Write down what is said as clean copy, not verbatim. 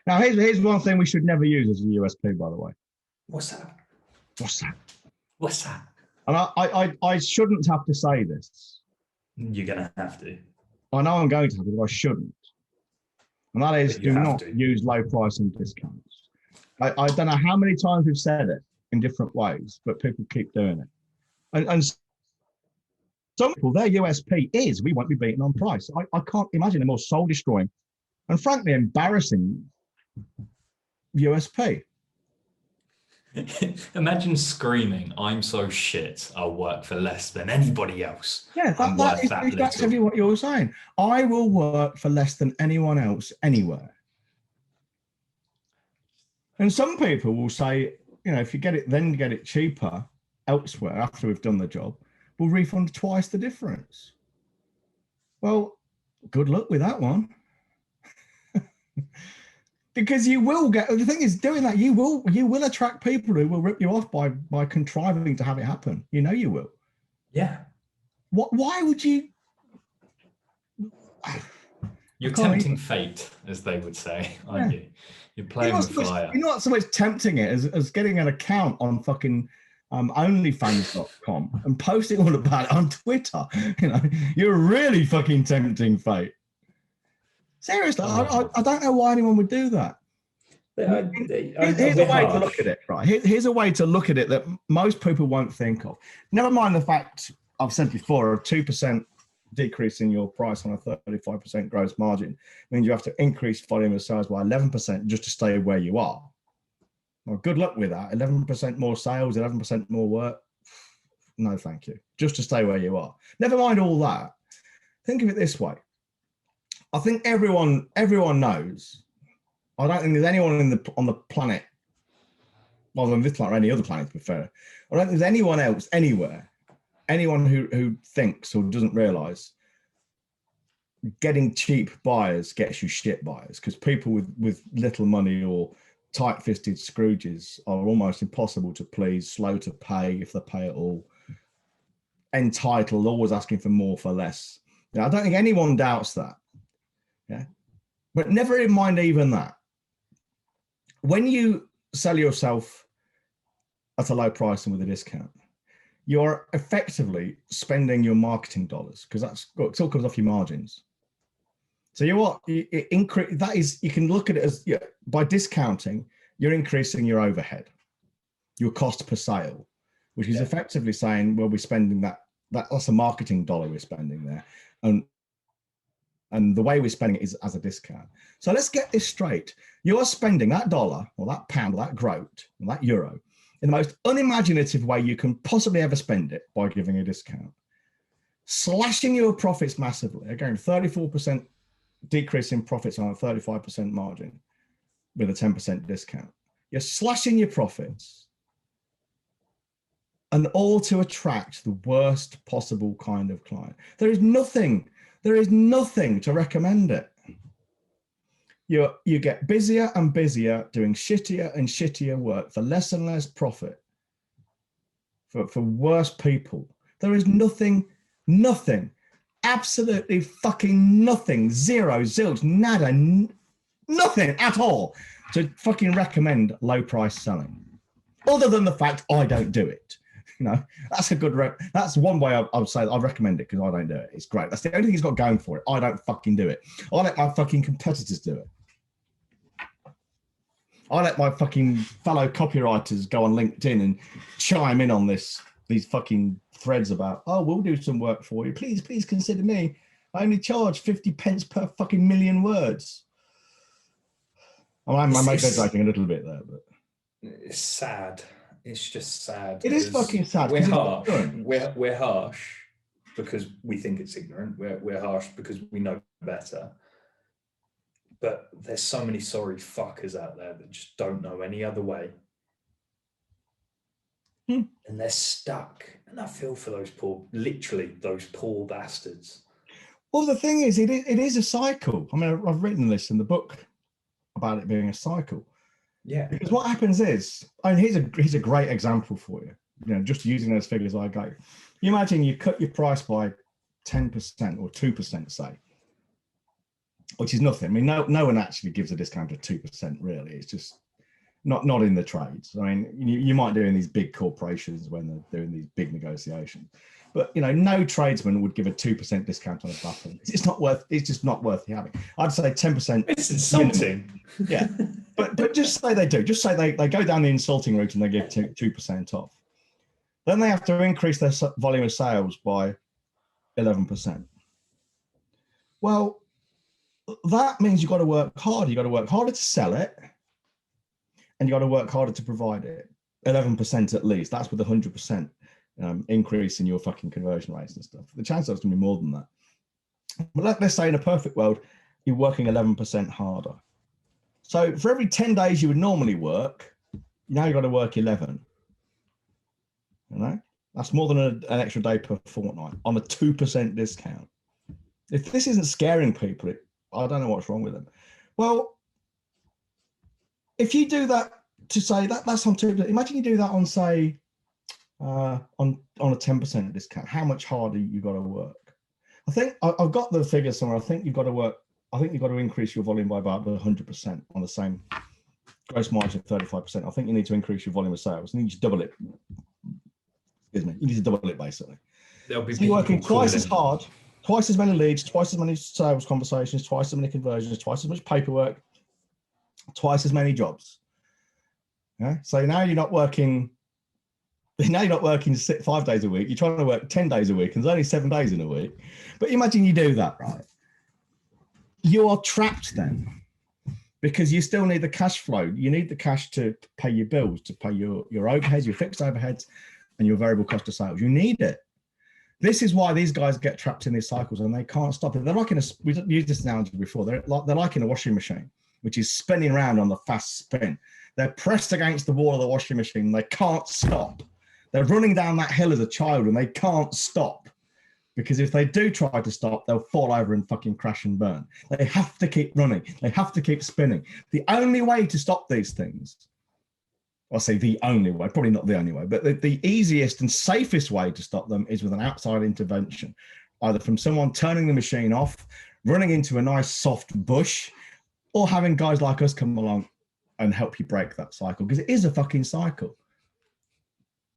Now, here's one thing we should never use as a USP, by the way. What's that? What's that? What's that? And I shouldn't have to say this. You're going to have to. I know I'm going to have to, but I shouldn't. And that is, do not use low price and discounts. I don't know how many times we've said it in different ways, but people keep doing it. And some people, their USP is we won't be beaten on price. I can't imagine a more soul destroying and frankly embarrassing USP. Imagine screaming, "I'm so shit, I'll work for less than anybody else." Yeah, that is exactly what you're saying. I will work for less than anyone else anywhere. And some people will say, you know, if you get it cheaper elsewhere after we've done the job, we'll refund twice the difference. Well, good luck with that one. Because you will get, the thing is, doing that, you will attract people who will rip you off by contriving to have it happen. You know you will. Yeah. Why would you? You're tempting fate, as they would say, aren't you? You're playing with fire. You're not so much tempting it as getting an account on fucking onlyfans.com and posting all about it on Twitter. You know, you're really fucking tempting fate. Seriously, I don't know why anyone would do that. Here's a way to look at it, right? Here's a way to look at it that most people won't think of. Never mind the fact, I've said before, a 2% decrease in your price on a 35% gross margin means you have to increase volume of sales by 11% just to stay where you are. Well, good luck with that. 11% more sales, 11% more work. No, thank you. Just to stay where you are. Never mind all that. Think of it this way. I think everyone knows. I don't think there's anyone on the planet, well, on this planet or any other planet, to be fair. I don't think there's anyone else anywhere, anyone who thinks or doesn't realize getting cheap buyers gets you shit buyers, because people with little money or tight-fisted Scrooges are almost impossible to please, slow to pay if they pay at all, entitled, always asking for more for less. You know, I don't think anyone doubts that. Yeah, but never in mind even that. When you sell yourself at a low price and with a discount, you're effectively spending your marketing dollars, because it all comes off your margins. So that is, you can look at it as, by discounting, you're increasing your overhead, your cost per sale, which is effectively saying, well, we're spending that's a marketing dollar we're spending there. And the way we're spending it is as a discount. So let's get this straight. You're spending that dollar or that pound or that groat or that euro in the most unimaginative way you can possibly ever spend it, by giving a discount, slashing your profits massively. Again, 34% decrease in profits on a 35% margin with a 10% discount. You're slashing your profits, and all to attract the worst possible kind of client. There is nothing to recommend it. You get busier and busier doing shittier and shittier work for less and less profit for worse people. There is nothing, absolutely fucking nothing, zero, zilch, nada, nothing at all to fucking recommend low price selling, other than the fact I don't do it. You know, that's one way I would say I recommend it, because I don't do it. It's great. That's the only thing it's got going for it. I don't fucking do it. I let my fucking competitors do it. I let my fucking fellow copywriters go on LinkedIn and chime in on these fucking threads about, oh, we'll do some work for you. Please consider me. I only charge 50 pence per fucking million words. I might be exaggerating a little bit there, but it's sad. It's just sad. It is fucking sad. We're harsh. We're harsh because we think it's ignorant. We're harsh because we know better. But there's so many sorry fuckers out there that just don't know any other way. And they're stuck. And I feel for those poor bastards. Well, the thing is, it is a cycle. I mean, I've written this in the book about it being a cycle. Yeah. Because what happens is, I mean, here's a great example for you. You know, just using those figures I gave. You imagine you cut your price by 10% or 2%, say. which is nothing. I mean, no one actually gives a discount of 2%, really. It's just not in the trades. I mean, you might do in these big corporations when they're doing these big negotiations, but no tradesman would give a 2% discount on a button. It's just not worth having. I'd say 10%. It's insulting. Yeah, but just say they do. Just say they go down the insulting route and they give 2% off. Then they have to increase their volume of sales by 11%. Well, that means you've got to work hard. You've got to work harder to sell it, and you've got to work harder to provide it. 11% at least. That's with 100% increase in your fucking conversion rates and stuff. The chance that's going to be more than that. But let's say in a perfect world, you're working 11% harder. So for every 10 days you would normally work, now you've got to work 11. That's more than an extra day per fortnight on a 2% discount. If this isn't scaring people, I don't know what's wrong with them. Well, if you do that to say that's on 2%, imagine you do that on, say, on a 10% discount, how much harder you got to work. I think I've got the figure somewhere. I think you've got to increase your volume by about 100% on the same gross margin of 35%. I think you need to increase your volume of sales. You need to double it. Excuse me. You need to double it basically. So you're working twice as hard, twice as many leads, twice as many sales conversations, twice as many conversions, twice as much paperwork, twice as many jobs. Okay? So now you're not working 5 days a week. You're trying to work 10 days a week, and there's only 7 days in a week. But imagine you do that, right? You are trapped then, because you still need the cash flow. You need the cash to pay your bills, to pay your overheads, your fixed overheads, and your variable cost of sales. You need it. This is why these guys get trapped in these cycles and they can't stop it. They're like we used this analogy before. They're like in a washing machine, which is spinning around on the fast spin. They're pressed against the wall of the washing machine. They can't stop. They're running down that hill as a child and they can't stop, because if they do try to stop, they'll fall over and fucking crash and burn. They have to keep running. They have to keep spinning. The only way to stop these things, I'll say the only way, probably not the only way, but the easiest and safest way to stop them is with an outside intervention, either from someone turning the machine off, running into a nice soft bush, or having guys like us come along and help you break that cycle, because it is a fucking cycle.